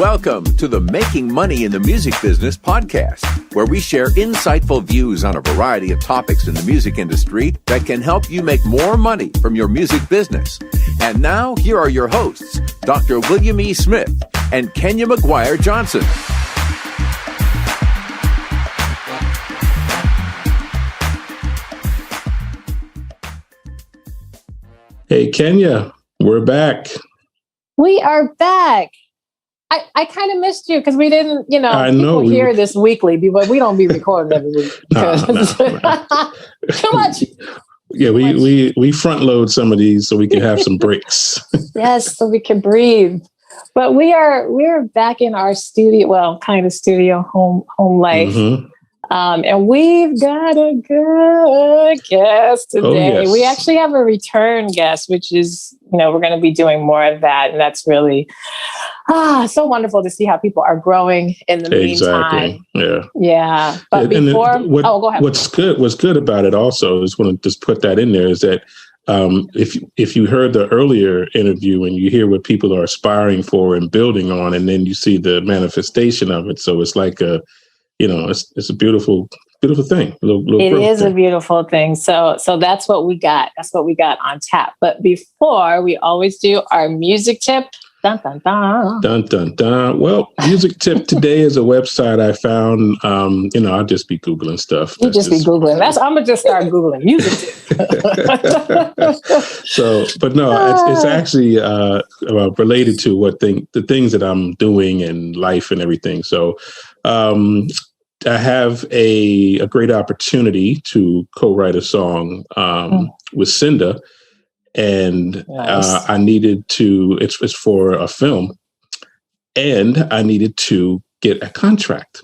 Welcome to the Making Money in the Music Business podcast, where we share insightful views on a variety of topics in the music industry that can help you make more money from your music business. And now, here are your hosts, Dr. William E. Smith and Kenya McGuire Johnson. Hey, Kenya, we're back. We are back. I kind of missed you because we didn't, people hear this weekly, but we don't be recording every week. Too much. Yeah, we front load some of these so we can have some breaks. Yes, so we can breathe. But we're back in our studio, kind of studio, home life. Mm-hmm. And we've got a good guest today. Oh, yes. We actually have a return guest, which is, we're going to be doing more of that. And that's really so wonderful to see how people are growing in the meantime. Yeah. But before, go ahead. What's good about it also is want to just put that in there is that if you heard the earlier interview and you hear what people are aspiring for and building on, and then you see the manifestation of it. So it's like it's a beautiful thing. It is a beautiful thing. So that's what we got. That's what we got on tap. But before, we always do our music tip. Dun, dun, dun. Dun, dun, dun. Well, music tip today is a website I found. I'll just be Googling stuff. You just be Googling. I'm going to just start Googling music tip. It's actually related to the things that I'm doing in life and everything. So, I have a great opportunity to co-write a song with Cinda, and nice. I needed to. It's for a film, and I needed to get a contract.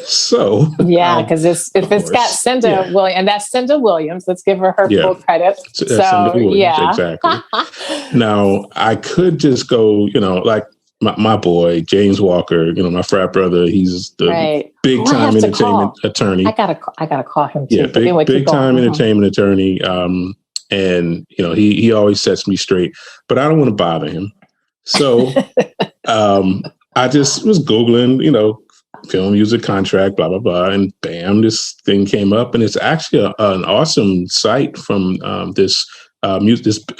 So because if it's got Cinda Williams, and that's Cinda Williams, let's give her full credit. Cinda Williams, exactly. Now I could just go, like. My boy, James Walker, my frat brother, he's the big time entertainment attorney. I gotta call him too. Yeah, big time entertainment attorney. And he always sets me straight, but I don't want to bother him. So I just was Googling, film music contract, blah, blah, blah. And bam, this thing came up, and it's actually an awesome site from this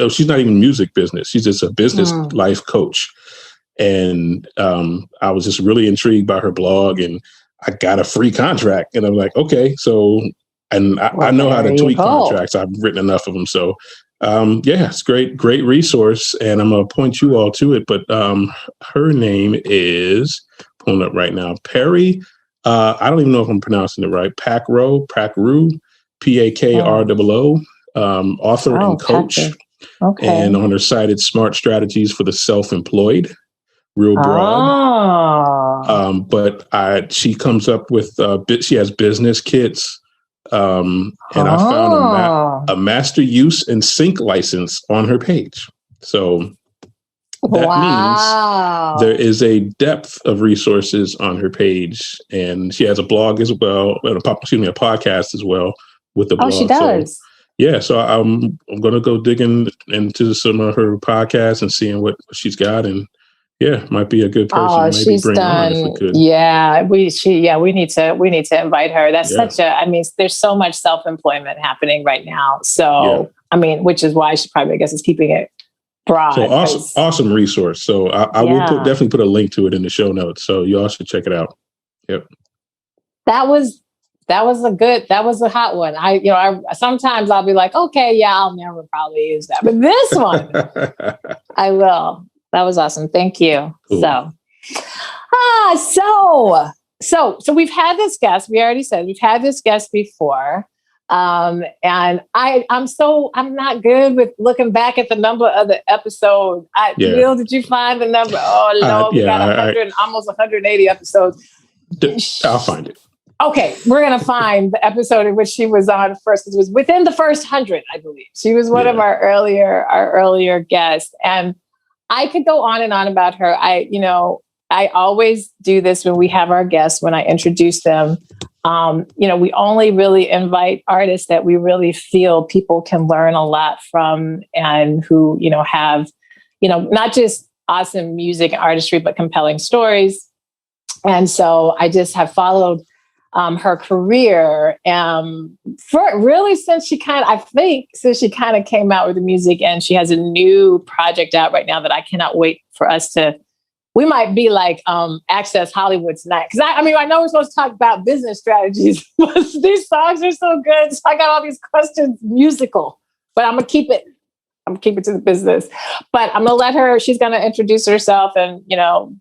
she's not even music business. She's just a business life coach. And I was just really intrigued by her blog, and I got a free contract. And I'm like, okay, so, and I know how to tweak contracts. I've written enough of them. So, it's great resource. And I'm going to point you all to it. But her name is, pulling up right now, Perry. I don't even know if I'm pronouncing it right. Pakro, Pakroo, author and coach. Patrick. Okay. And on her site, it's Smart Strategies for the Self-Employed. Real broad, but she comes up with she has business kits, and I found a master use and sync license on her page. So that means there is a depth of resources on her page, and she has a blog as well, a podcast as well with the blog. Oh, she does. So I'm going to go digging into some of her podcasts and seeing what she's got, and might be a good person. Maybe she's bring done. On if we could. We need to invite her. That's there's so much self-employment happening right now. So, which is why she probably, I guess, is keeping it broad. So awesome resource. So I will definitely put a link to it in the show notes. So you all should check it out. Yep. That was a hot one. I sometimes I'll be like, okay, I'll never probably use that. But this one, I will. That was awesome. Thank you. Cool. So we've had this guest. We already said we've had this guest before. And I'm not good with looking back at the number of the episode. Bill, did you find the number? Oh no, we got 100, almost 180 episodes. I'll find it. Okay, we're going to find the episode in which she was on first. It was within the first 100, I believe. She was one of our earlier guests. And I could go on and on about her. I always do this when we have our guests, when I introduce them. We only really invite artists that we really feel people can learn a lot from, and who, have, not just awesome music and artistry, but compelling stories. And so I just have followed her career for really since she kind of came out with the music, and she has a new project out right now that I cannot wait for we might be like Access Hollywood tonight. Because I know we're supposed to talk about business strategies, but these songs are so good. So I got all these questions musical, but I'm gonna keep it to the business. But I'm gonna let her, she's gonna introduce herself and,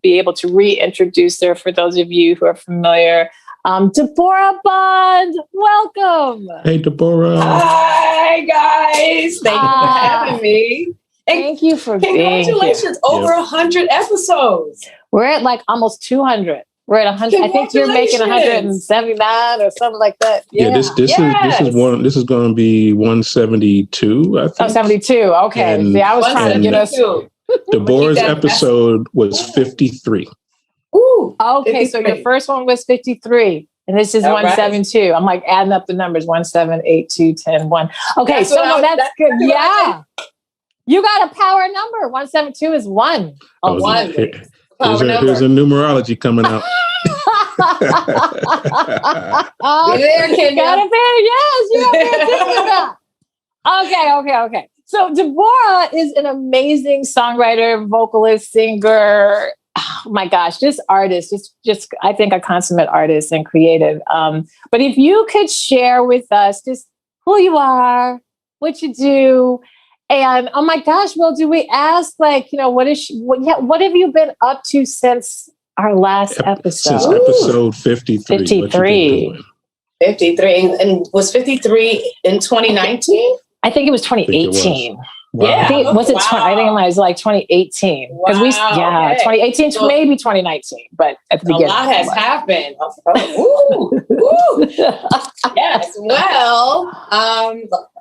be able to reintroduce her for those of you who are familiar. Deborah Bond, welcome. Hey, Deborah. Hi, guys. Thank you for having me. Thank you for being here. Congratulations. Over 100 episodes. We're at like almost 200. We're at 100. I think you're making 179 or something like that. Yeah, this is going to be 172, I think. Oh, 72. Okay. And, I was trying to get us. Deborah's episode was 53. Ooh. Okay, 53. So your first one was 53. And this is 172. Right. I'm like adding up the numbers 1, 7, 8, 2, 10, 1. Okay, that's good. Yeah. You got a power number. 172 is 1. One. Here's a numerology coming out. You got it. Yes. Okay. So Deborah is an amazing songwriter, vocalist, singer. Oh my gosh, this artist, just I think a consummate artist and creative. But if you could share with us just who you are, what you do, and oh my gosh, well, do we ask what have you been up to since our last episode? Since episode 53. 53. And was 53 in 2019? I think it was 2018. Wow. Yeah. I think it was like 2018. Because 2018 to maybe 2019, but at the beginning. A lot has happened. Ooh. Yes. Well,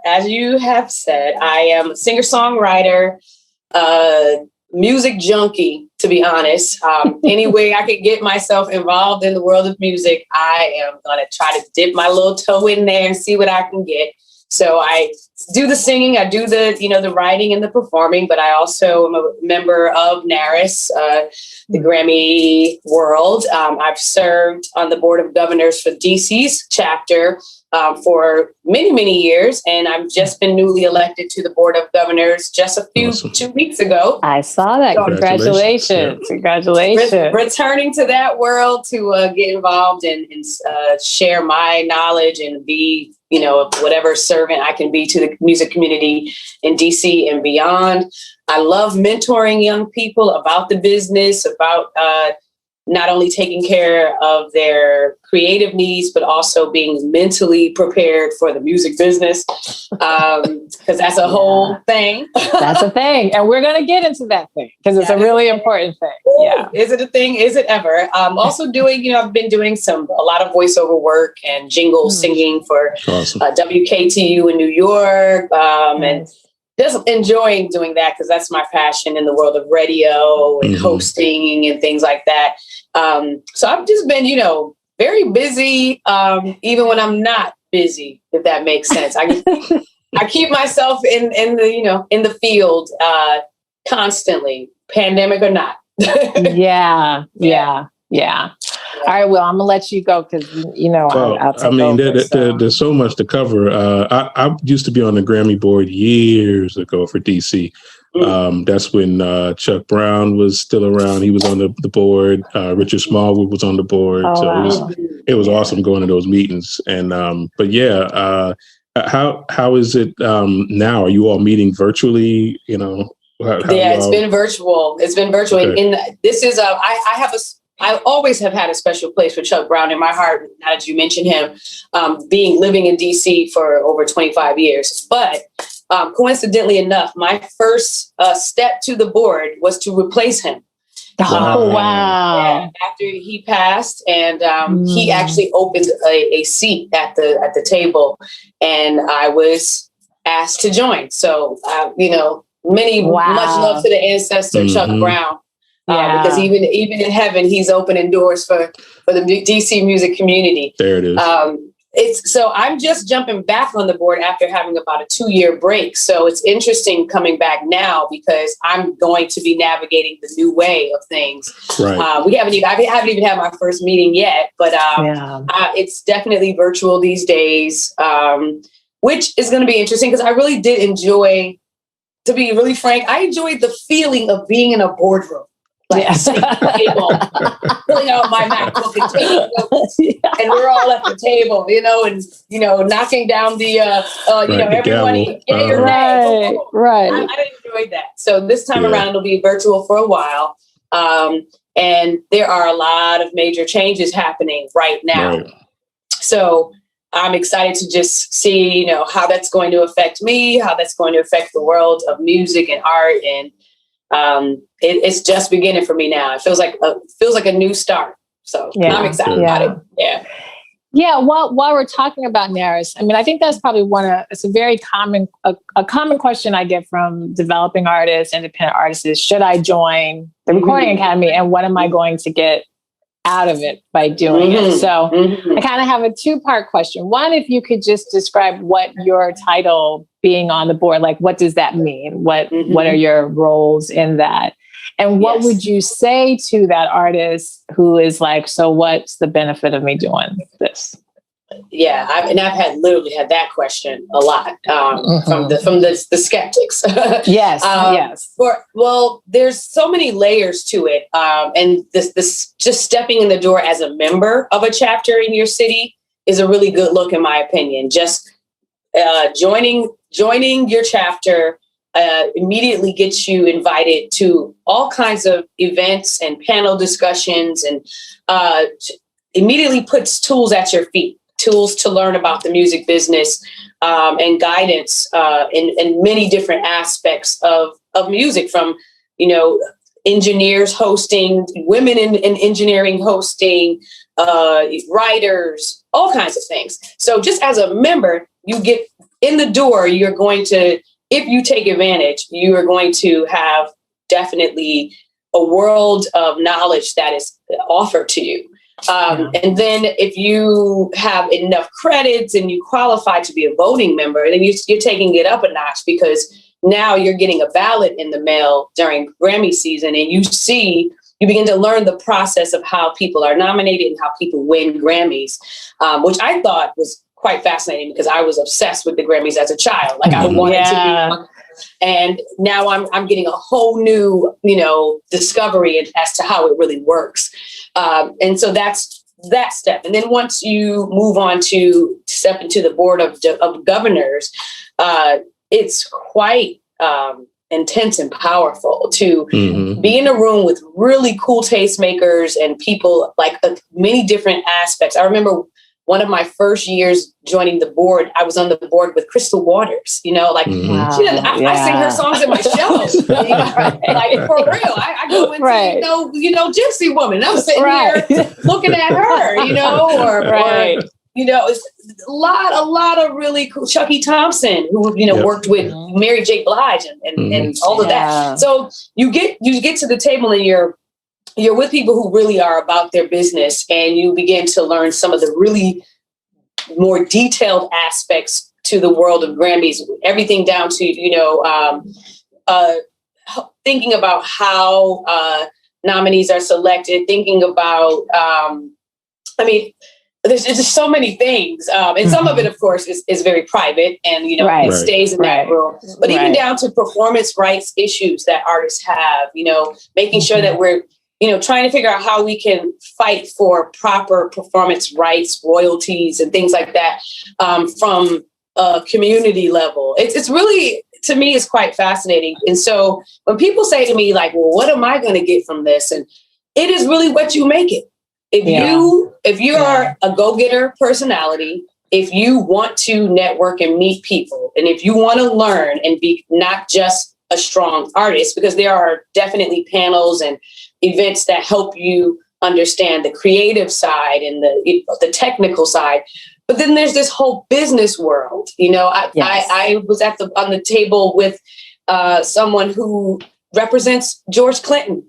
as you have said, I am a singer-songwriter, music junkie, to be honest. Any way I could get myself involved in the world of music, I am going to try to dip my little toe in there and see what I can get. So I do the singing, I do the writing and the performing, but I also am a member of NARAS, the Grammy world. I've served on the board of governors for DC's chapter for many, many years. And I've just been newly elected to the board of governors just 2 weeks ago. I saw that. So Congratulations. Congratulations. Returning to that world to get involved and share my knowledge and be, whatever servant I can be to the music community in DC and beyond. I love mentoring young people about the business, about not only taking care of their creative needs, but also being mentally prepared for the music business. Because that's a whole thing. That's a thing. And we're going to get into that thing because it's a really important thing. Ooh, yeah. Is it a thing? Is it ever? Also doing, I've been doing a lot of voiceover work and jingle singing for WKTU in New York. And just enjoying doing that because that's my passion in the world of radio and hosting and things like that. So I've just been, very busy, even when I'm not busy, if that makes sense. I keep myself in the field constantly, pandemic or not. Yeah. All right, well, I'm gonna let you go because there's so much to cover. I used to be on the Grammy board years ago for DC. That's when Chuck Brown was still around. He was on the board. Richard Smallwood was on the board. It was awesome going to those meetings. And how is it now? Are you all meeting virtually? It's been virtual. It's been virtual. Okay. And this is I always have had a special place for Chuck Brown in my heart, now that you mention him, living in DC for over 25 years. But coincidentally enough, my first step to the board was to replace him. Oh, wow. After he passed, and he actually opened a seat at the table, and I was asked to join. So, much love to the ancestor, Chuck Brown. Because even in heaven, he's opening doors for the DC music community. There it is. So I'm just jumping back on the board after having about a 2-year break. So it's interesting coming back now because I'm going to be navigating the new way of things. Right. I haven't even had my first meeting yet, but it's definitely virtual these days, which is going to be interesting because I really did enjoy, to be really frank, I enjoyed the feeling of being in a boardroom. Like sitting at the table, pulling out my MacBook and taking notes, and we're all at the table, and knocking down the, everybody, your name. Right. I enjoyed that. So this time around, it'll be virtual for a while, and there are a lot of major changes happening right now. Right. So I'm excited to just see, how that's going to affect me, how that's going to affect the world of music and art, and it's just beginning for me now. It feels like a new start. So I'm excited about it. Yeah. Yeah. While we're talking about NARAS, I mean, I think that's probably it's a very common question I get from developing artists, independent artists is, should I join the Recording Academy, and what am I going to get out of it by doing it? So I kind of have a 2-part question. One, if you could just describe what your title being on the board, like, what does that mean? What are your roles in that? And what would you say to that artist who is like, so what's the benefit of me doing this? Yeah, I've literally had that question a lot from the skeptics. Yes. There's so many layers to it, and this just stepping in the door as a member of a chapter in your city is a really good look, in my opinion. Just joining your chapter immediately gets you invited to all kinds of events and panel discussions, and immediately puts tools at your feet. Tools to learn about the music business and guidance in many different aspects of music, from, engineers hosting, women in engineering hosting, writers, all kinds of things. So just as a member, you get in the door, you're going to, if you take advantage, you are going to have definitely a world of knowledge that is offered to you. And then if you have enough credits and you qualify to be a voting member, then you're taking it up a notch, because now you're getting a ballot in the mail during Grammy season, and you begin to learn the process of how people are nominated and how people win Grammys, which I thought was quite fascinating because I was obsessed with the Grammys as a child. Like I wanted to be, and now I'm getting a whole new, discovery as to how it really works. And so that's that step. And then once you move on to step into the board of governors, it's quite intense and powerful to be in a room with really cool tastemakers and people like many different aspects. I remember one of my first years joining the board, I was on the board with Crystal Waters, I sing her songs in my shows, like for real. I go into, Gypsy Woman. I'm sitting here looking at her, or it's a lot of really cool. Chucky Thompson, who worked with Mary J. Blige and all of that. So you get to the table and you're with people who really are about their business, and you begin to learn some of the really more detailed aspects to the world of Grammys, everything down to, thinking about how nominees are selected, thinking about, there's just so many things. And some of it, of course, is very private and, it stays in that room. But even down to performance rights issues that artists have, making sure that we're, trying to figure out how we can fight for proper performance rights, royalties, and things like that from a community level. It's really, to me, it's quite fascinating. And so when people say to me, like, well, what am I going to get from this? And it is really what you make it. If you are a go-getter personality, if you want to network and meet people, and if you want to learn and be not just a strong artist, because there are definitely panels and events that help you understand the creative side and the technical side. But then there's this whole business world. I was on the table with someone who represents George Clinton,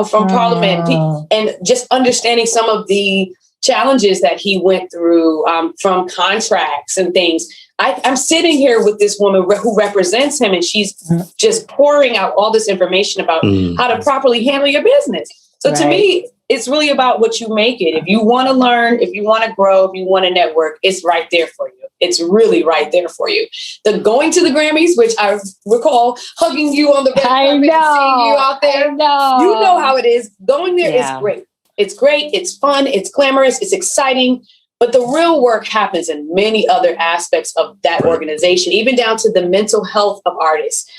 from Parliament, and just understanding some of the challenges that he went through from contracts and things. I'm sitting here with this woman who represents him, and she's just pouring out all this information about how to properly handle your business. So to me, it's really about what you make it. If you want to learn, if you want to grow, if you want to network, it's right there for you. It's really right there for you. The going to the Grammys, which I recall hugging you on the red carpet and seeing you out there. You know how it is. Going there is great. It's great. It's fun. It's glamorous. It's exciting. But the real work happens in many other aspects of that organization, even down to the mental health of artists.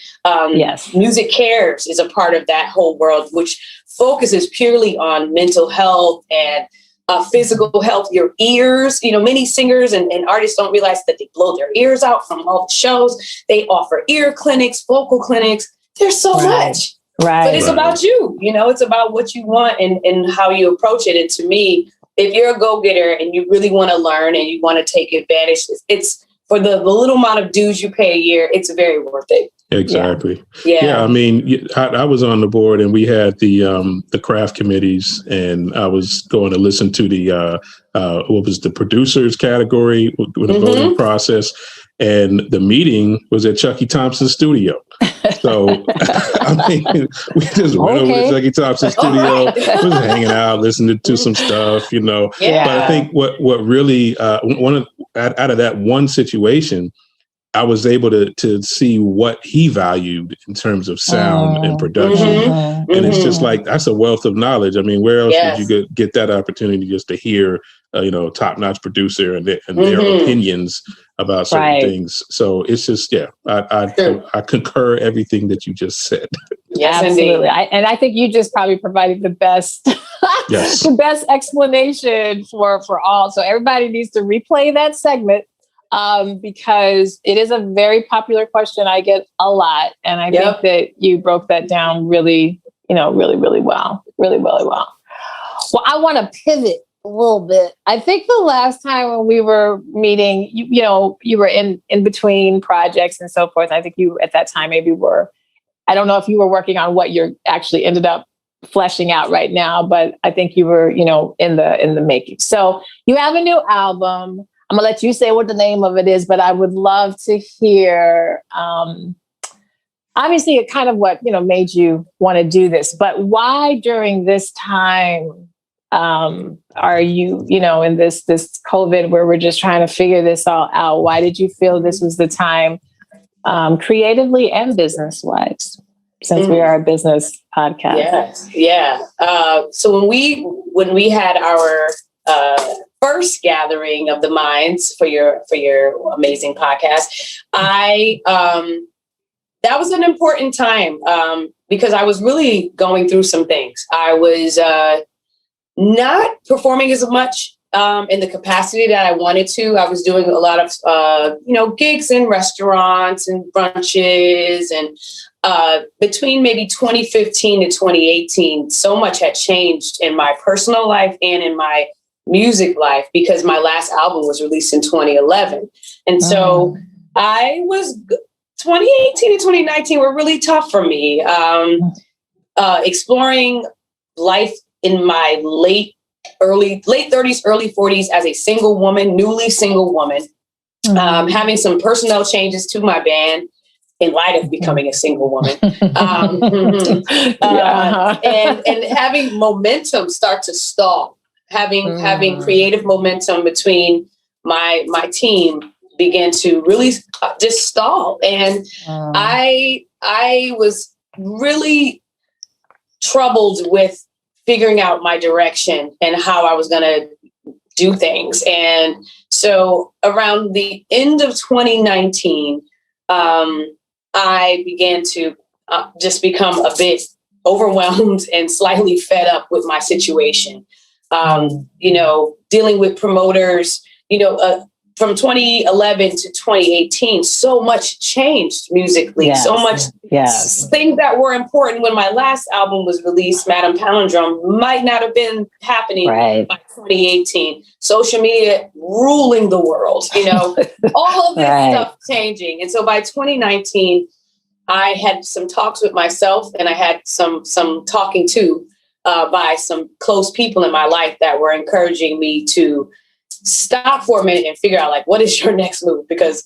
Music Cares is a part of that whole world, which focuses purely on mental health and physical health, your ears. You know, many singers and artists don't realize that they blow their ears out from all the shows. They offer ear clinics, vocal clinics. There's so much. But it's about you. You know, it's about what you want and how you approach it. And to me, if you're a go-getter and you really want to learn and you want to take advantage, it's for the little amount of dues you pay a year, it's very worth it. Exactly. Yeah. I mean, I was on the board, and we had the craft committees, and I was going to listen to the what was the producers category with the voting process, and the meeting was at Chucky Thompson's studio. So I mean, we just went over to Chucky Thompson's studio, was hanging out, listening to some stuff, you know. But I think what really out of that one situation, I was able to see what he valued in terms of sound and production. And it's just like, that's a wealth of knowledge. I mean, where else would you get that opportunity just to hear, top-notch producer and their opinions about certain things. So it's just, I concur everything that you just said. Yes, absolutely. I think you just probably provided the best, the best explanation for all. So everybody needs to replay that segment. Because it is a very popular question. I get a lot. And I think that you broke that down really, really well. Really, really well. Well, I want to pivot a little bit. I think the last time when we were meeting, you were in between projects and so forth. I think you at that time maybe I don't know if you were working on what you're actually ended up fleshing out right now, but I think you were, in the making. So you have a new album. I'm going to let you say what the name of it is, but I would love to hear, obviously, kind of what, made you want to do this. But why during this time are you, in this COVID where we're just trying to figure this all out? Why did you feel this was the time creatively and business-wise, since we are a business podcast? Yes. Yeah. So when we had our first gathering of the minds for your amazing podcast, that was an important time because I was really going through some things. I was not performing as much in the capacity that I wanted to. I was doing a lot of gigs in restaurants and brunches, and between maybe 2015 to 2018, so much had changed in my personal life and in my music life, because my last album was released in 2011. And so 2018 and 2019 were really tough for me. Exploring life in my late 30s, early 40s as a single woman, newly single woman, having some personnel changes to my band in light of becoming a single woman, and having momentum start to stall. Having creative momentum between my team began to really just stall. And I was really troubled with figuring out my direction and how I was going to do things. And so around the end of 2019, I began to just become a bit overwhelmed and slightly fed up with my situation. Dealing with promoters, from 2011 to 2018, so much changed musically, so much things that were important when my last album was released, Madam Palindrome, might not have been happening by 2018. Social media ruling the world, all of this stuff changing. And so by 2019, I had some talks with myself, and I had some talking to by some close people in my life that were encouraging me to stop for a minute and figure out, like, what is your next move? Because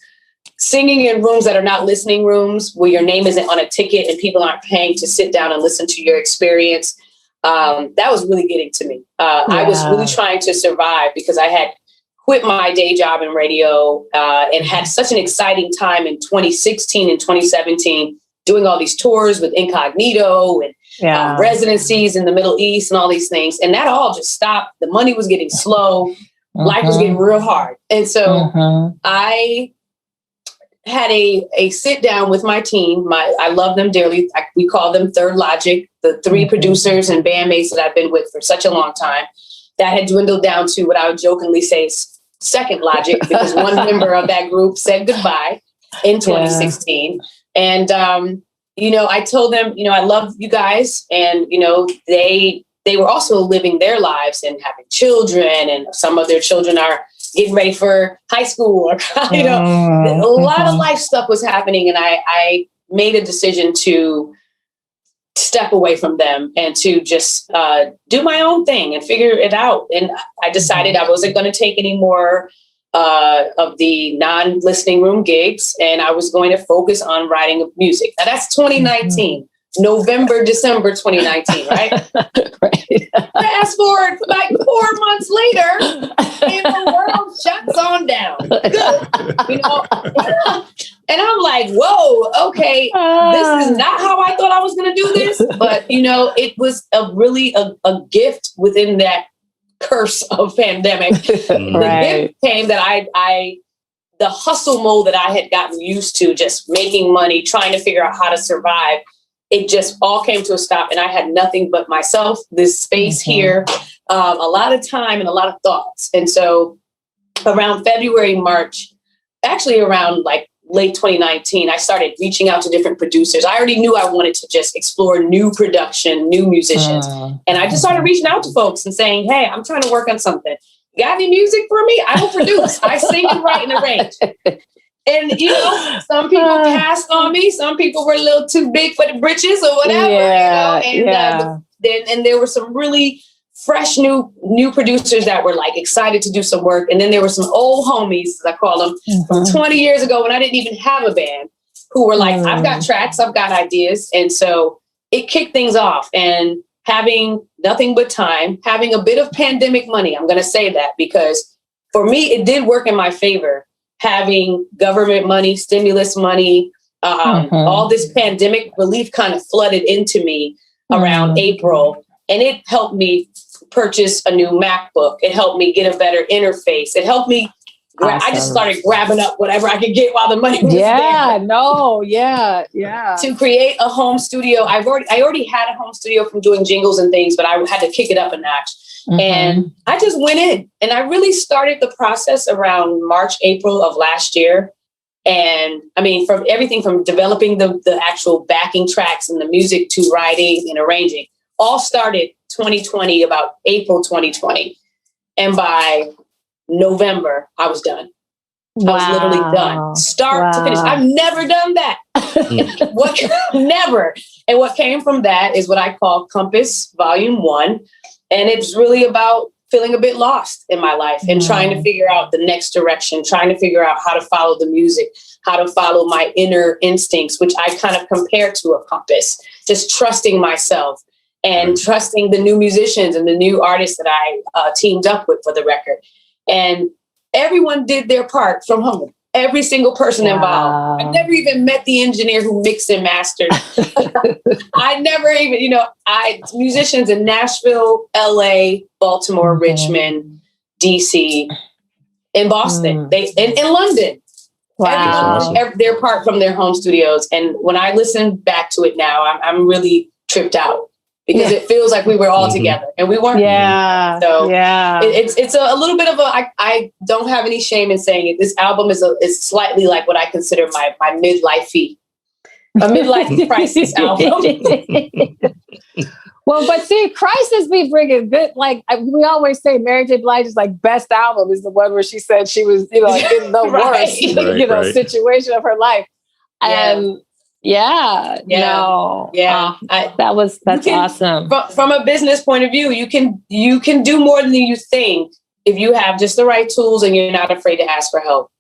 singing in rooms that are not listening rooms, where your name isn't on a ticket and people aren't paying to sit down and listen to your experience, that was really getting to me. I was really trying to survive because I had quit my day job in radio and had such an exciting time in 2016 and 2017, doing all these tours with Incognito and residencies in the Middle East and all these things. And that all just stopped. The money was getting slow. Life was getting real hard. And so I had a sit down with my team. I love them dearly. We call them Third Logic, the three producers and bandmates that I've been with for such a long time. That had dwindled down to what I would jokingly say is Second Logic, because one member of that group said goodbye in 2016. And, I told them, I love you guys. And, they were also living their lives and having children, and some of their children are getting ready for high school, or, a lot of life stuff was happening. And I made a decision to step away from them and to just do my own thing and figure it out. And I decided I wasn't going to take any more of the non-listening room gigs, and I was going to focus on writing music. Now that's 2019. November, December 2019, right? Right. Fast forward like 4 months later, and the world shuts on down. And I'm like, whoa, okay, this is not how I thought I was going to do this. But, it was a gift within that curse of pandemic. The gift came that the hustle mode that I had gotten used to, just making money, trying to figure out how to survive. It just all came to a stop, and I had nothing but myself, this space here, a lot of time and a lot of thoughts. And so around February, March, actually around like late 2019, I started reaching out to different producers. I already knew I wanted to just explore new production, new musicians. And I just started reaching out to folks and saying, hey, I'm trying to work on something. Got any music for me? I will produce. I sing and write and arrange. And, some people passed on me. Some people were a little too big for the britches or whatever, and there were some really fresh new producers that were like excited to do some work. And then there were some old homies, as I call them, from 20 years ago when I didn't even have a band, who were like, I've got tracks, I've got ideas. And so it kicked things off. And having nothing but time, having a bit of pandemic money, I'm going to say that, because for me, it did work in my favor. Having government money, stimulus money, all this pandemic relief kind of flooded into me around April. And it helped me purchase a new MacBook. It helped me get a better interface. It helped me. I just started grabbing up whatever I could get while the money was there. To create a home studio. I already had a home studio from doing jingles and things, but I had to kick it up a notch. And I just went in, and I really started the process around March, April of last year. And I mean, from everything from developing the actual backing tracks and the music to writing and arranging, all started 2020, about April 2020. And by November, I was done. I was literally done, start to finish. I've never done that. Never. And what came from that is what I call Compass Volume 1. And it's really about feeling a bit lost in my life and trying to figure out the next direction, trying to figure out how to follow the music, how to follow my inner instincts, which I kind of compare to a compass, just trusting myself and trusting the new musicians and the new artists that I teamed up with for the record. And everyone did their part from home. Every single person involved. I never even met the engineer who mixed and mastered. I never even, musicians in Nashville, LA, Baltimore, Richmond, DC, in Boston, in London. Everyone did their part from their home studios. And when I listen back to it now, I'm really tripped out. Because it feels like we were all together and we weren't. So it's a little bit of I don't have any shame in saying it. This album is slightly like what I consider my midlife-y, a midlife crisis album. Well, but see, crisis be bringing good. Like we always say, Mary J. Blige's like best album is the one where she said she was, in the worst, situation of her life. And Yeah. Yeah. No. Yeah. That's awesome. From a business point of view, you can do more than you think if you have just the right tools and you're not afraid to ask for help.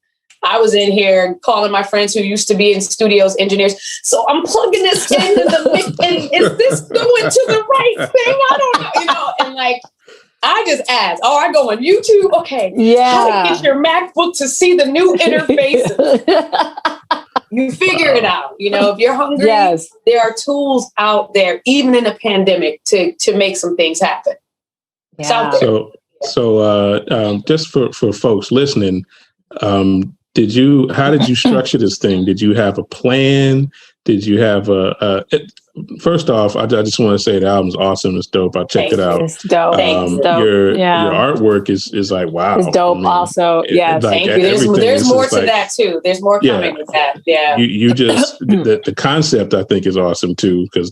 I was in here calling my friends who used to be in studios, engineers. So I'm plugging this into the mix, and is this going to the right thing? I don't know, and like, I just asked. Oh, I go on YouTube. Okay. Yeah. How to get your MacBook to see the new interfaces. You figure it out. If you're hungry, yes. There are tools out there, even in a pandemic, to make some things happen. Yeah. So just for folks listening, how did you structure this thing? Did you have a plan? Did you have first off, I just want to say the album's awesome. It's dope. I checked it out. It's dope. Your artwork is like, wow. It's dope. Also, yes. Thank you. There's more to that too. There's more coming with that. Yeah. You just the concept I think is awesome too, because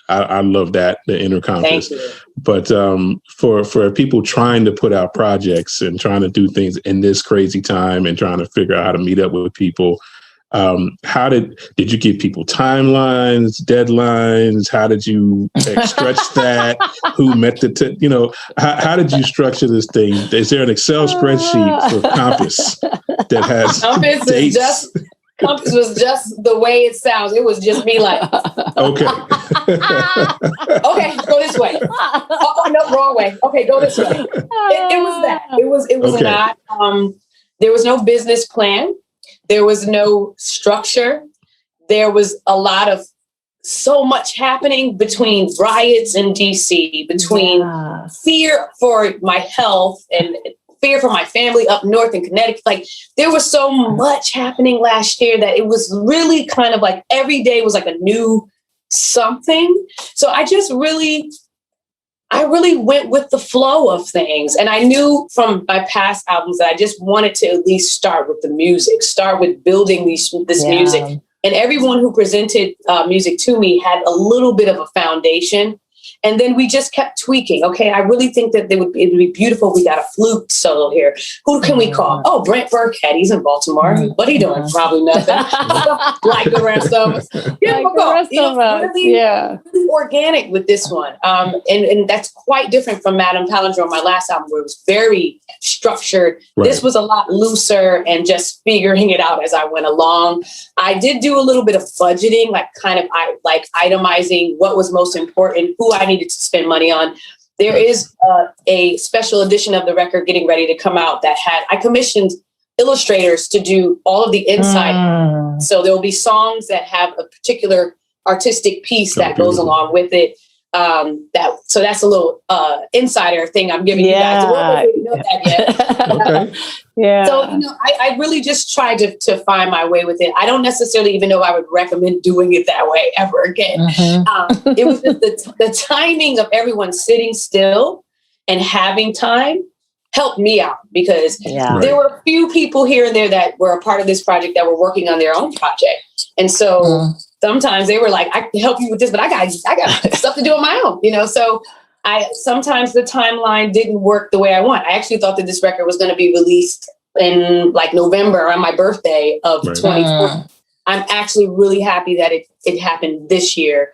I love that, the inner compass. Thank you. But for people trying to put out projects and trying to do things in this crazy time and trying to figure out how to meet up with people, how did you give people timelines, deadlines? How did you stretch that? Who met how did you structure this thing? Is there an Excel spreadsheet for Compass that has dates? Compass was just the way it sounds. It was just me like, okay. Okay, go this way. Oh, no, wrong way. Okay, go this way. It was that. It was okay. not. There was no business plan. There was no structure. There was a lot of so much happening between riots in DC, between fear for my health and fear for my family up north in Connecticut. Like, there was so much happening last year that it was really kind of like every day was like a new something. So I really went with the flow of things. And I knew from my past albums that I just wanted to at least start with the music, start with building this music. And everyone who presented music to me had a little bit of a foundation. And then we just kept tweaking. Okay, I really think that it would be beautiful if we got a flute solo here. Who can we call? Oh, Brent Burkhead. He's in Baltimore. What are you doing? Probably nothing. Like the rest of us. Really organic with this one. And that's quite different from Madame Palindrome, my last album, where it was very structured. Right. This was a lot looser and just figuring it out as I went along. I did do a little bit of budgeting, like itemizing what was most important, who I needed to spend money on. There is a special edition of the record getting ready to come out that I commissioned illustrators to do all of the inside. So there will be songs that have a particular artistic piece that goes along with it. So that's a little insider thing I'm giving you guys. I don't know that yet. Okay. Yeah. So I really just tried to find my way with it. I don't necessarily even know I would recommend doing it that way ever again. It was just the timing of everyone sitting still and having time helped me out, because there were a few people here and there that were a part of this project that were working on their own project, and so. Sometimes they were like, I can help you with this, but I got stuff to do on my own, So sometimes the timeline didn't work the way I want. I actually thought that this record was going to be released in like November on my birthday of 2020. I'm actually really happy that it happened this year,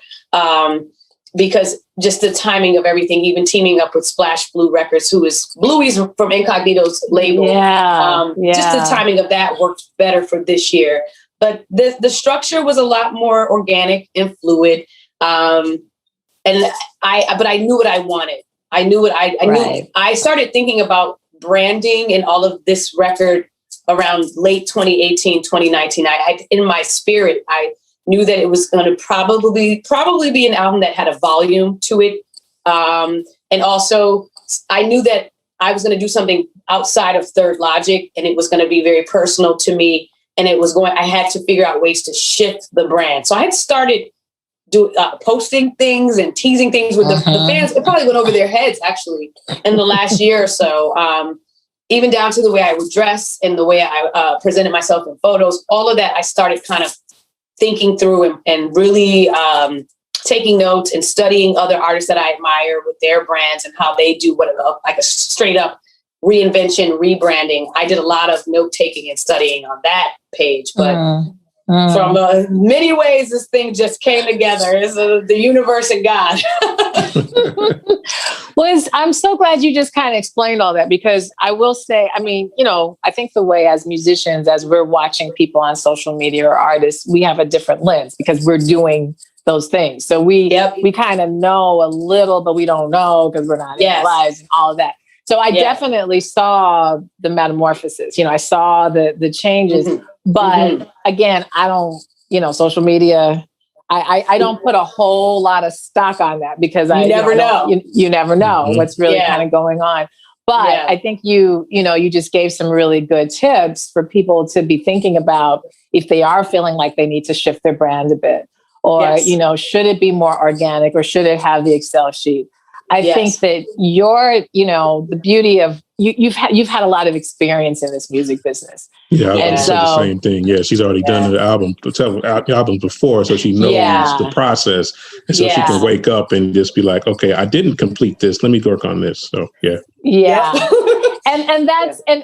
because just the timing of everything, even teaming up with Splash Blue Records, who is Bluey's from Incognito's label. Just the timing of that worked better for this year. But the structure was a lot more organic and fluid. But I knew what I wanted. I knew I started thinking about branding and all of this record around late 2018, 2019. In my spirit, I knew that it was going to probably be an album that had a volume to it. And also I knew that I was going to do something outside of Third Logic, and it was going to be very personal to me. And I had to figure out ways to shift the brand. So I had started posting things and teasing things with the fans. It probably went over their heads, actually, in the last year or so. Even down to the way I would dress and the way I presented myself in photos. All of that, I started kind of thinking through and really taking notes and studying other artists that I admire with their brands and how they do like a straight up reinvention, rebranding. I did a lot of note taking and studying on that page, but From many ways, this thing just came together. It's the universe and God. Well, I'm so glad you just kind of explained all that, because I will say, I mean, I think the way as musicians, as we're watching people on social media or artists, we have a different lens because we're doing those things. So we kind of know a little, but we don't know because we're not in our lives and all of that. So I definitely saw the metamorphosis. I saw the changes. But again, I don't, social media, I don't put a whole lot of stock on that because you never know. You never know what's really kind of going on. But I think you just gave some really good tips for people to be thinking about if they are feeling like they need to shift their brand a bit, or, should it be more organic, or should it have the Excel sheet? I think that the beauty of you've had a lot of experience in this music business. Yeah, I was say the same thing. Yeah, she's already done the albums before, so she knows the process, and so she can wake up and just be like, okay, I didn't complete this. Let me work on this. So and that's and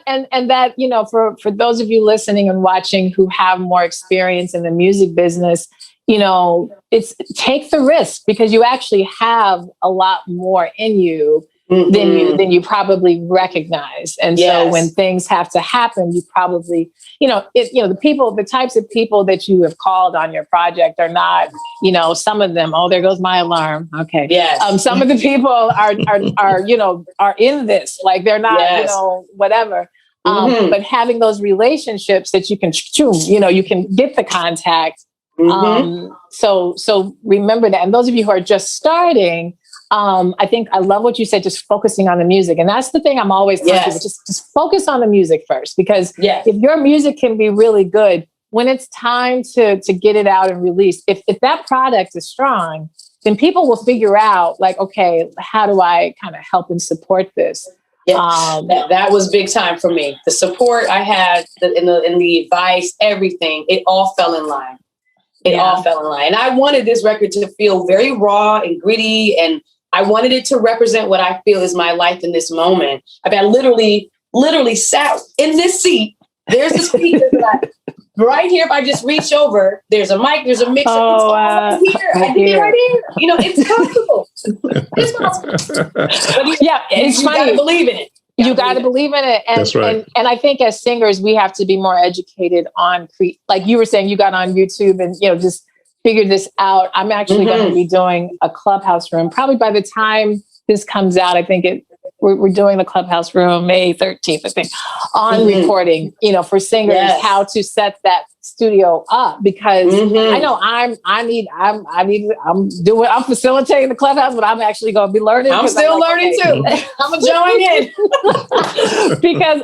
that for those of you listening and watching who have more experience in the music business, it's take the risk, because you actually have a lot more in you than you probably recognize. And so when things have to happen, you probably, the types of people that you have called on your project are not, some of them, there goes my alarm. Okay. Yes. Some of the people are in this, like they're not, whatever. But having those relationships that you can, you can get the contact. So remember that. And those of you who are just starting, I think I love what you said, just focusing on the music. And that's the thing I'm always telling people, just focus on the music first, because if your music can be really good, when it's time to get it out and release, if that product is strong, then people will figure out like, okay, how do I kind of help and support this? That was big time for me. The support I had in the advice, everything, it all fell in line. All fell in line. And I wanted this record to feel very raw and gritty. And I wanted it to represent what I feel is my life in this moment. I literally sat in this seat. There's a speaker right here. If I just reach over, there's a mic, there's a mixer. Right here. I did it right here. It's comfortable. It's possible. It's you gotta believe in it. You got to believe in it. And, that's right. And I think as singers, we have to be more educated on, like you were saying, you got on YouTube and, just figured this out. I'm actually going to be doing a Clubhouse room. Probably by the time this comes out, I think we're doing the Clubhouse room May 13th, I think, on recording, for singers, how to set that studio up, because I know I'm facilitating the Clubhouse, but I'm actually going to be learning. I'm still learning too. I'm gonna join in because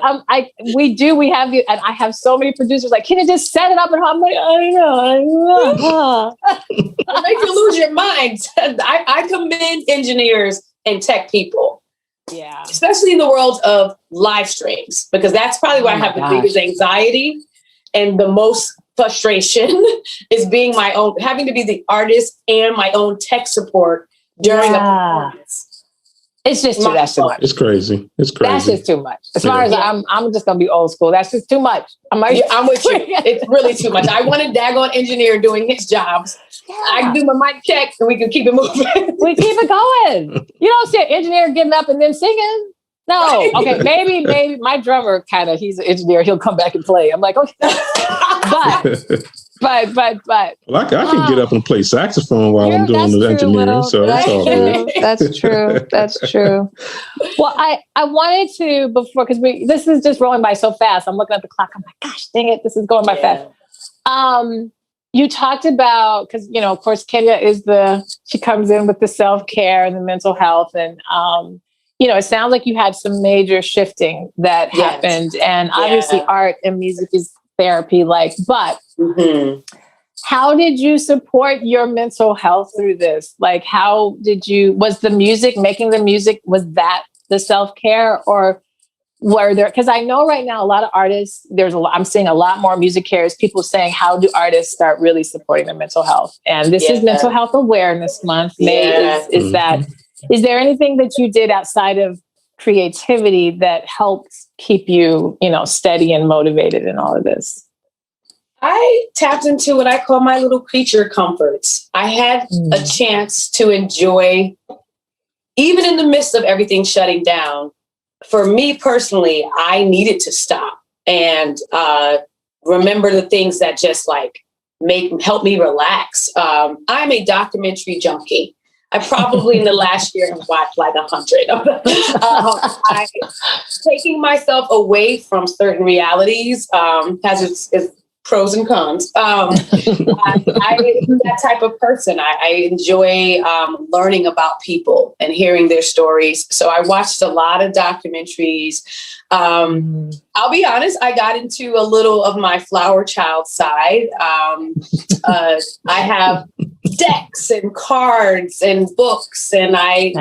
we have you, and I have so many producers like, can you just set it up? And I'm like, I know. It makes you lose your mind. I commend engineers and tech people. Yeah. Especially in the world of live streams, because that's probably where I have the biggest anxiety and the most frustration is having to be the artist and my own tech support during a performance. It's just that's too much. It's crazy. That's just too much. As far as I'm just gonna be old school. That's just too much. I'm with you. It's really too much. I want a daggone engineer doing his jobs. I can do my mic check and we can keep it moving. We keep it going. You don't see an engineer getting up and then singing. No. Okay. Maybe my drummer he's an engineer. He'll come back and play. I'm like, okay. But. Well, I can get up and play saxophone while I'm doing the engineering. So that's all good. That's true. Well, I wanted to, before, because this is just rolling by so fast. I'm looking at the clock. I'm like, gosh, dang it. This is going by fast. You talked about, because, of course, Kenya she comes in with the self-care and the mental health. And, it sounds like you had some major shifting that happened. And obviously art and music is therapy, but how did you support your mental health through this? Like, was the music, making the music, was that the self-care, or were there, because I know right now a lot of artists, I'm seeing a lot more music cares, people saying, how do artists start really supporting their mental health? And this is Mental Health Awareness Month. May is that. Is there anything that you did outside of creativity that helped keep you, steady and motivated in all of this? I tapped into what I call my little creature comforts. I had a chance to enjoy, even in the midst of everything shutting down. For me personally, I needed to stop and remember the things that just like help me relax. I'm a documentary junkie. I probably in the last year have watched like 100 of them. Taking myself away from certain realities has its pros and cons. I'm that type of person. I enjoy learning about people and hearing their stories. So I watched a lot of documentaries. I'll be honest, I got into a little of my flower child side. I have decks and cards and books, and I,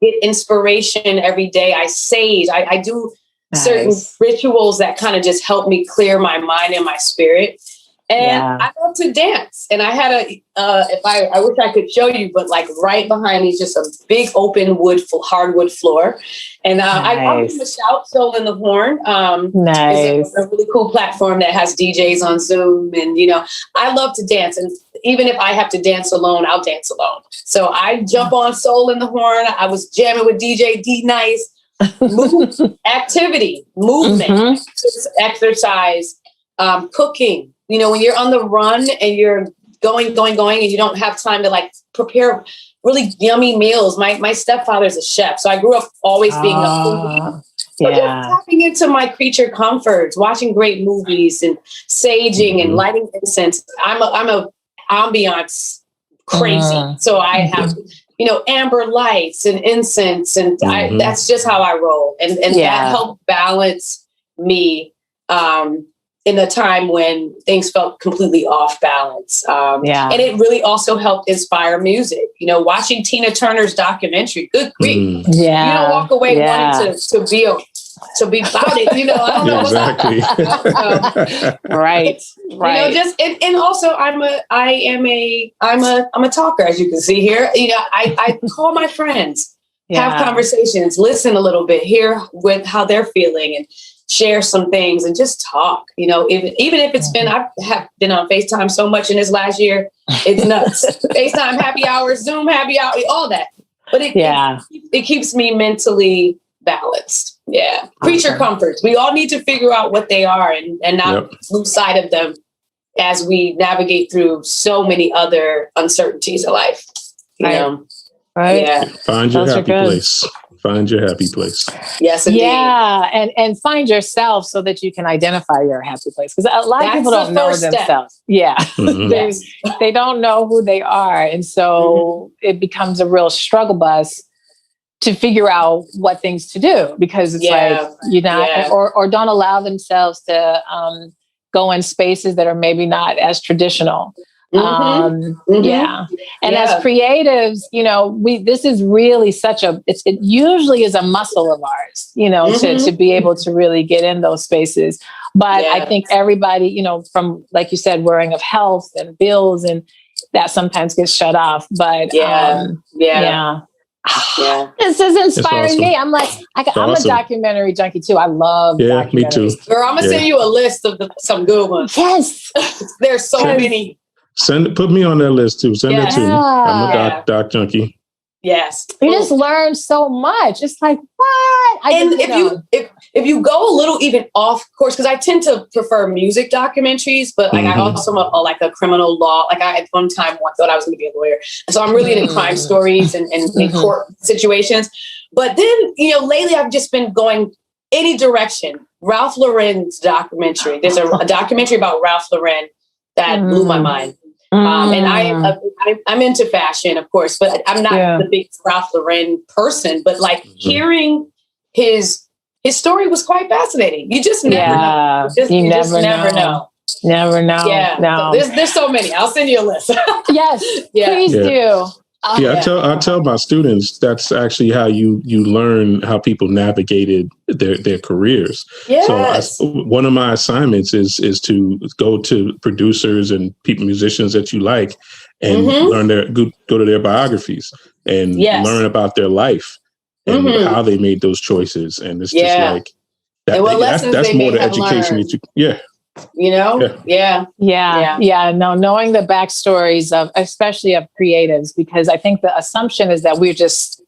get inspiration every day. I sage. I do certain rituals that kind of just help me clear my mind and my spirit. And I love to dance. And I had I wish I could show you, but like right behind me is just a big open hardwood floor. And I'm going to shout Soul in the Horn. It's a really cool platform that has DJs on Zoom. And, I love to dance. And even if I have to dance alone, I'll dance alone. So I jump on Soul in the Horn. I was jamming with DJ D Nice. Activity, movement, exercise, cooking. When you're on the run and you're going, and you don't have time to like prepare really yummy meals. My stepfather's a chef, so I grew up always being a foodie. So just tapping into my creature comforts, watching great movies and saging and lighting incense. I'm a ambiance crazy, so I have amber lights and incense, and that's just how I roll, and that helped balance me in a time when things felt completely off balance. And it really also helped inspire music. Watching Tina Turner's documentary, good grief. You don't walk away wanting to be about it. I don't know. Exactly. Right. And also I'm a talker, as you can see here. I call my friends, have conversations, listen a little bit, hear with how they're feeling, and share some things and just talk. Even if it's been, I have been on FaceTime so much in this last year, it's nuts. FaceTime happy hours, Zoom happy hour, all that. But it keeps me mentally balanced. Yeah. Creature comforts. We all need to figure out what they are and not lose sight of them as we navigate through so many other uncertainties of life. You know? Right. Yeah. Find your happy place. Find your happy place. Yes, indeed. Yeah, and find yourself so that you can identify your happy place. Because a lot of people don't know themselves. Yeah, they don't know who they are, and so it becomes a real struggle bus to figure out what things to do. Because it's like you're not, or don't allow themselves to go in spaces that are maybe not as traditional. And as creatives, this is really it usually is a muscle of ours, to be able to really get in those spaces. But I think everybody, from, like you said, worrying of health and bills, and that sometimes gets shut off. But this is inspiring me. I'm like, I'm a documentary junkie too. I love documentaries. Me too. Girl, I'm gonna send you a list of some good ones. Yes. There's so many. Put me on that list too. Send it to me. I'm a doc junkie. Yes. You just learn so much. It's like, what? If you go a little even off course, because I tend to prefer music documentaries, but I also like a criminal law. Like I at one time thought I was going to be a lawyer. So I'm really into crime stories and court situations. But then, lately I've just been going any direction. Ralph Lauren's documentary. There's a documentary about Ralph Lauren that blew my mind. And I'm into fashion, of course, but I'm not the big Ralph Lauren person. But like hearing his story was quite fascinating. You just never know. You just never know. Never know. Yeah. No. So there's so many. I'll send you a list. Yes. Please do. I tell my students that's actually how you learn how people navigated their careers. Yes. So one of my assignments is to go to producers and musicians that you like and learn go to their biographies and learn about their life and how they made those choices. And it's just like that. That's more the education learned. That you. you know? Yeah. No, knowing the backstories of, especially of creatives, because I think the assumption is that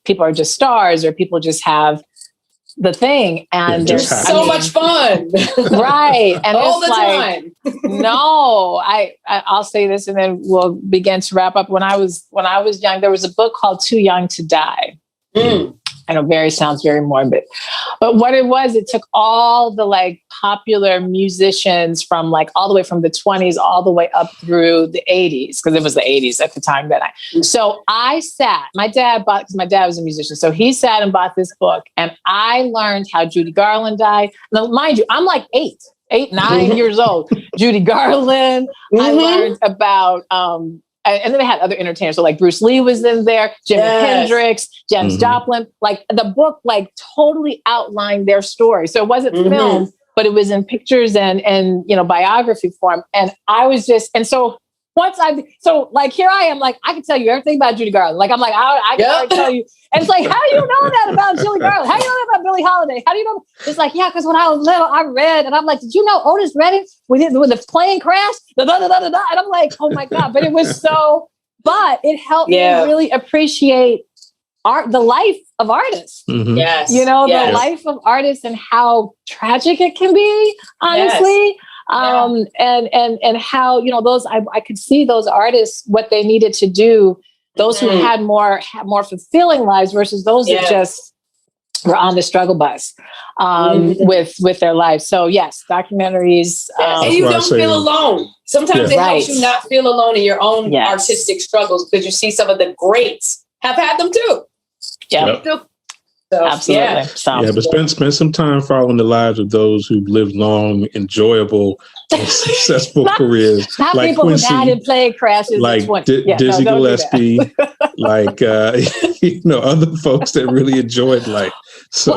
people are just stars, or people just have the thing, and there's so much fun. Right. And all it's the time. No, I'll say this and then we'll begin to wrap up. When I was young, there was a book called Too Young to Die. I know sounds very morbid, but what it was, it took all the like popular musicians from like all the way from the 20s all the way up through the 80s, because it was the 80s at the time so I sat, because my dad was a musician, so he sat and bought this book, and I learned how Judy Garland died. Now, mind you, I'm like 9 years old. Judy Garland. I learned about and then they had other entertainers. So like Bruce Lee was in there, Jimi Hendrix, Janis Joplin. Like the book, like totally outlined their story. So it wasn't filmed, but it was in pictures and biography form. And I was just, and so like here I am, like I can tell you everything about Judy Garland. Like I'm like I can already tell you. And it's like, how do you know that about Judy Garland? How do you know that about Billie Holiday? How do you know? It's like, yeah, because when I was little, I read, and I'm like, did you know Otis Redding when the plane crashed? And I'm like, oh my God! But it was but it helped me really appreciate the life of artists. Yes, the life of artists and how tragic it can be, honestly. Yes. And how, those, I could see those artists, what they needed to do, those who had more fulfilling lives versus those that just were on the struggle bus, with their lives. So yes, documentaries. And you don't feel alone. Sometimes it helps you not feel alone in your own artistic struggles, because you see some of the greats have had them too. Yeah. So, absolutely. But spend some time following the lives of those who lived long, enjoyable, and successful careers. Not like people Quincy, who died in plane crashes. Like Dizzy Gillespie, like other folks that really enjoyed life. So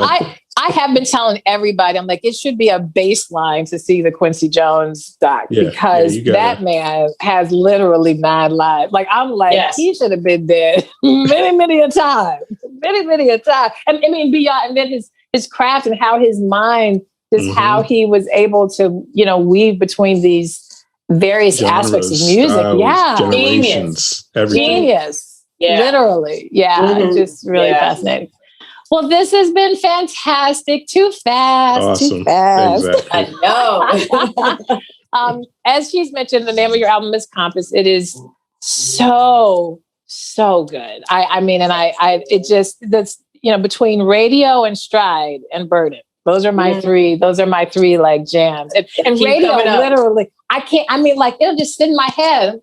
I have been telling everybody, I'm like, it should be a baseline to see the Quincy Jones doc, because that man has literally 9 lives. Like, I'm like, he should have been dead many a time. Many a time. And I mean, beyond, and then his craft and how his mind, just how he was able to, weave between these various aspects of music. Generations, everything. Genius. Literally. It's just really fascinating. Well, this has been fantastic. Too fast. Awesome. Too fast. Exactly. I know. As she's mentioned, the name of your album is Compass. It is so good. That's between Radio and Stride and Burden. Those are my three. Those are my 3 like jams. And Radio, literally, I can't. I mean, like it'll just sit in my head.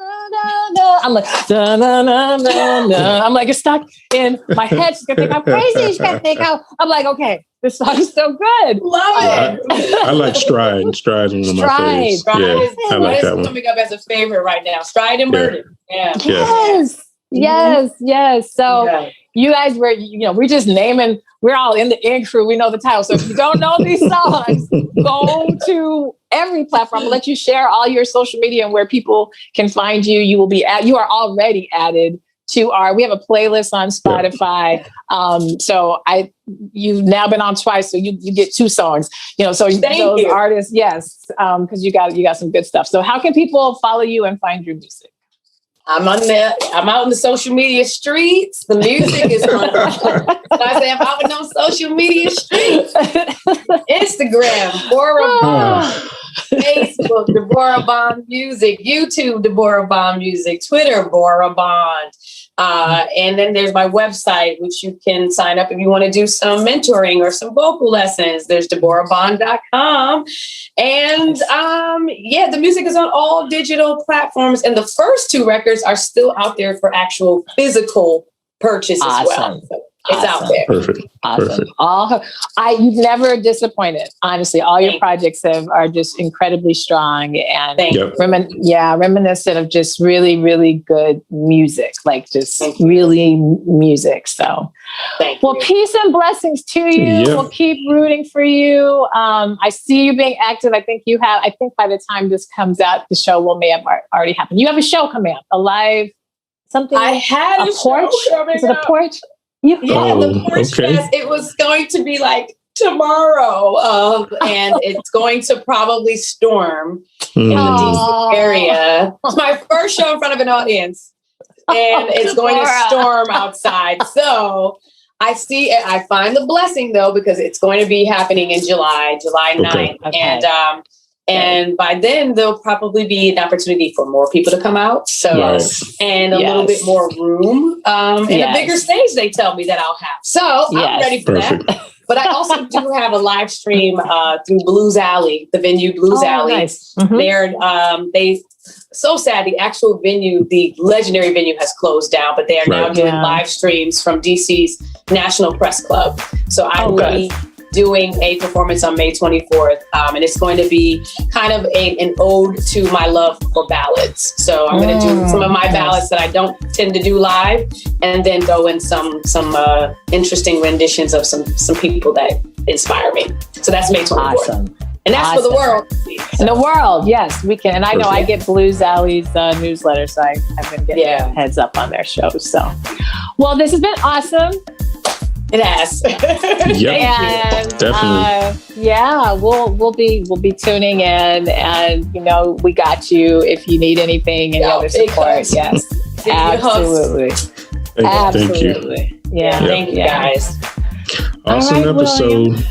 I'm like, I'm like, it's stuck in my head. She's gonna think I'm crazy. She's gonna think I'm like, okay, this song is so good. Love it. I like Stride. Stride's one of my favorites. I like that one. Coming up as a favorite right now. Stride and Burden. Yes. So you guys we're just naming. We're all in the in crew. We know the title. So if you don't know these songs, go to every platform. I'll let you share all your social media and where people can find you. You are already added to we have a playlist on Spotify. So you've now been on twice, so you get 2 songs. So those artists, because you got some good stuff. So how can people follow you and find your music? I'm out in the social media streets. The music is on. So I say I'm out in those social media streets. Instagram, Deborah Bond. Facebook, Deborah Bond Music. YouTube, Deborah Bond Music. Twitter, Deborah Bond. And then there's my website, which you can sign up if you want to do some mentoring or some vocal lessons. There's DeborahBond.com. And the music is on all digital platforms. And the first 2 records are still out there for actual physical purchase as well. So it's out there. Perfect. Perfect. You've never disappointed. Honestly, all your projects are just incredibly strong and reminiscent of just really, really good music, like just really music. So, peace and blessings to you. Yep. We'll keep rooting for you. I see you being active. I think by the time this comes out, the show may have already happened. You have a show coming up, a live something. I had a porch. Show coming Is it a porch? The porch fest. It was going to be like tomorrow, and it's going to probably storm in the DC area. It's my first show in front of an audience, and it's going to storm outside. So I find the blessing though, because it's going to be happening in July 9th. Okay. And by then there'll probably be an opportunity for more people to come out. So, and a little bit more room, and a bigger stage they tell me that I'll have. So I'm ready for that. But I also do have a live stream through Blues Alley, the venue Blues Alley. Nice. They so sad. The actual venue, the legendary venue, has closed down, but they are now doing live streams from DC's National Press Club. So I will be doing a performance on May 24th, and it's going to be kind of an ode to my love for ballads. So I'm going to do some of my ballads that I don't tend to do live, and then go in some interesting renditions of some people that inspire me. So that's May 24th. Awesome. And that's for the world. In the world, yes, we can. And I know I get Blues Alley's newsletter, so I've been getting heads up on their shows. So, well, this has been awesome. It has. Definitely. We'll be tuning in, and we got you if you need anything and other support. Yes, absolutely. Thank you. Yeah, thank you guys. Awesome episode.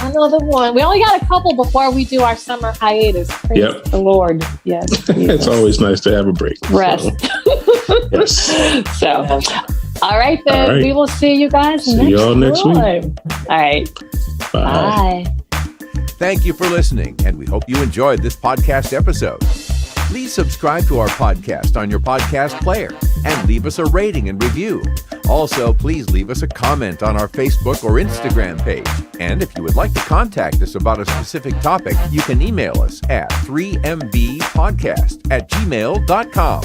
Another one. We only got a couple before we do our summer hiatus. Praise the Lord. Yes. It's always nice to have a break. Rest. So, all right then. All right. We will see you guys see y'all next week. All right. Bye. Thank you for listening, and we hope you enjoyed this podcast episode. Please subscribe to our podcast on your podcast player and leave us a rating and review. Also, please leave us a comment on our Facebook or Instagram page. And if you would like to contact us about a specific topic, you can email us at 3mbpodcast@gmail.com.